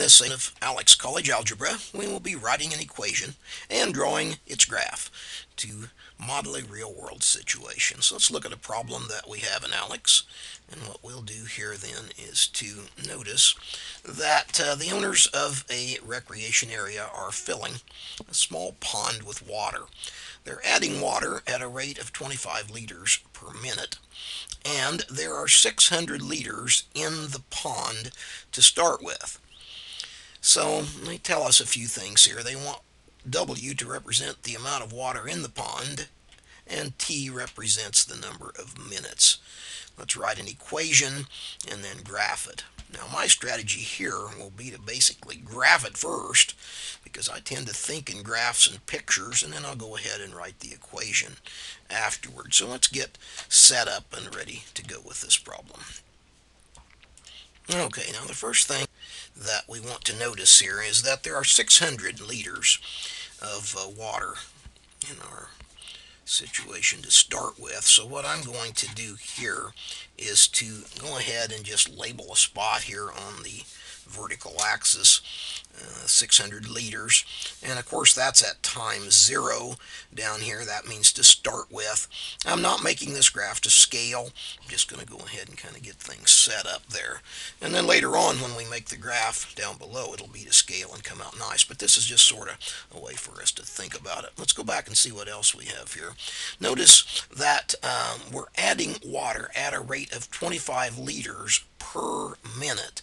this section of ALEKS College Algebra, we will be writing an equation and drawing its graph to model a real-world situation. So let's look at a problem that we have in ALEKS. And what we'll do here then is to notice that the owners of a recreation area are filling a small pond with water. They're adding water at a rate of 25 liters per minute. And there are 600 liters in the pond to start with. So they tell us a few things here. They want W to represent the amount of water in the pond, and T represents the number of minutes. Let's write an equation and then graph it. Now my strategy here will be to basically graph it first, because I tend to think in graphs and pictures, and then I'll go ahead and write the equation afterwards. So let's get set up and ready to go with this problem. Okay, now the first thing that we want to notice here is that there are 600 liters of water in our situation to start with. So what I'm going to do here is to go ahead and just label a spot here on the vertical axis, 600 liters, and of course that's at time 0 down here. That means to start with. I'm not making this graph to scale. I'm just going to go ahead and kind of get things set up there, and then later on when we make the graph down below, it'll be to scale and come out nice. But this is just sort of a way for us to think about it. Let's go back and see what else we have here. Notice that we're adding water at a rate of 25 liters per minute.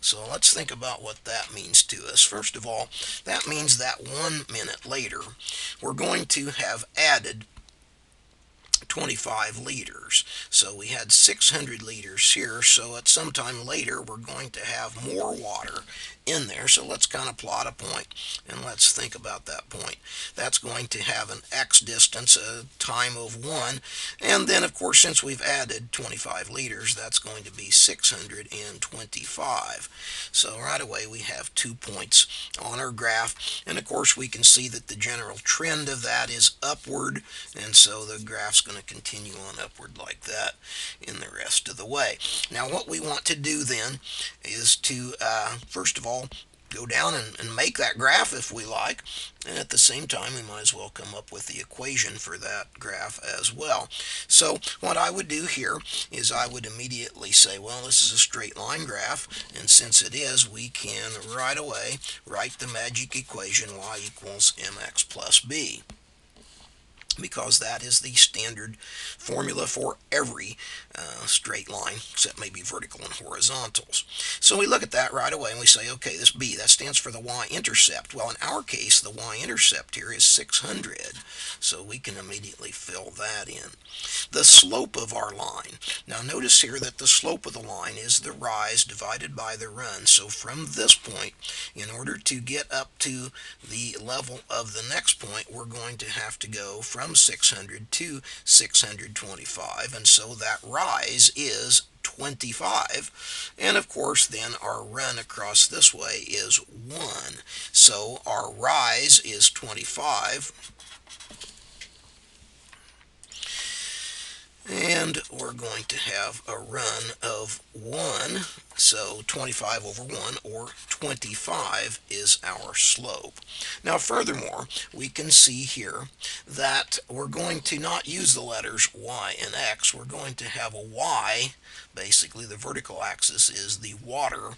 So let's think about what that means to us. First of all, that means that 1 minute later, we're going to have added 25 liters. So we had 600 liters here, so at some time later we're going to have more water in there. So let's kind of plot a point and let's think about that point. That's going to have an x distance, a time of 1, and then of course since we've added 25 liters, that's going to be 625. So right away we have 2 points on our graph, and of course we can see that the general trend of that is upward, and so the graph's going to continue on upward like that in the rest of the way. Now what we want to do then is to first of all go down and make that graph if we like, and at the same time we might as well come up with the equation for that graph as well. So what I would do here is I would immediately say, well, this is a straight line graph, and since it is, we can right away write the magic equation y equals mx plus b, because that is the standard formula for every straight line, except maybe vertical and horizontals. So we look at that right away and we say, okay, this b, that stands for the y-intercept. Well, in our case, the y-intercept here is 600, so we can immediately fill that in. The slope of our line. Now notice here that the slope of the line is the rise divided by the run. So from this point, in order to get up to the level of the next point, we're going to have to go from 600 to 625, and so that rise is 25, and of course then our run across this way is 1. So our rise is 25, and we're going to have a run of 1, so 25 over 1, or 25, is our slope. Now furthermore, we can see here that we're going to not use the letters y and x. We're going to have a y. Basically the vertical axis is the water,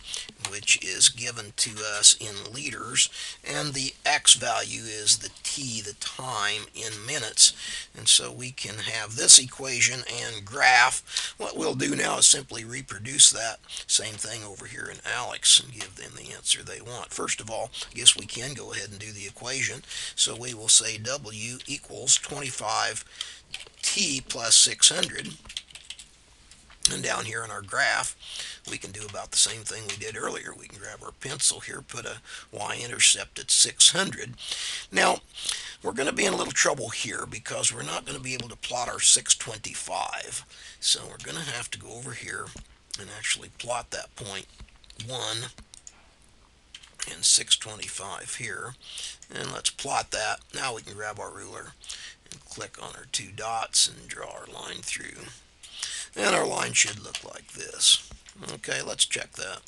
which is given to us in liters, and the x value is the t, the time, in minutes. And so we can have this equation and graph. What we'll do now is simply reproduce that same thing over here in ALEKS and give them the answer they want. First of all, I guess we can go ahead and do the equation. So we will say W equals 25t plus 600. And down here in our graph, we can do about the same thing we did earlier. We can grab our pencil here, put a y-intercept at 600. Now, we're going to be in a little trouble here because we're not going to be able to plot our 625. So we're going to have to go over here and actually plot that point 1 and 625 here. And let's plot that. Now we can grab our ruler and click on our 2 dots and draw our line through. And our line should look like this. Okay, let's check that.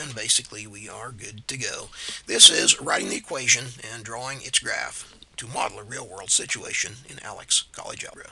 and basically we are good to go. This is writing the equation and drawing its graph to model a real-world situation in ALEKS College Algebra.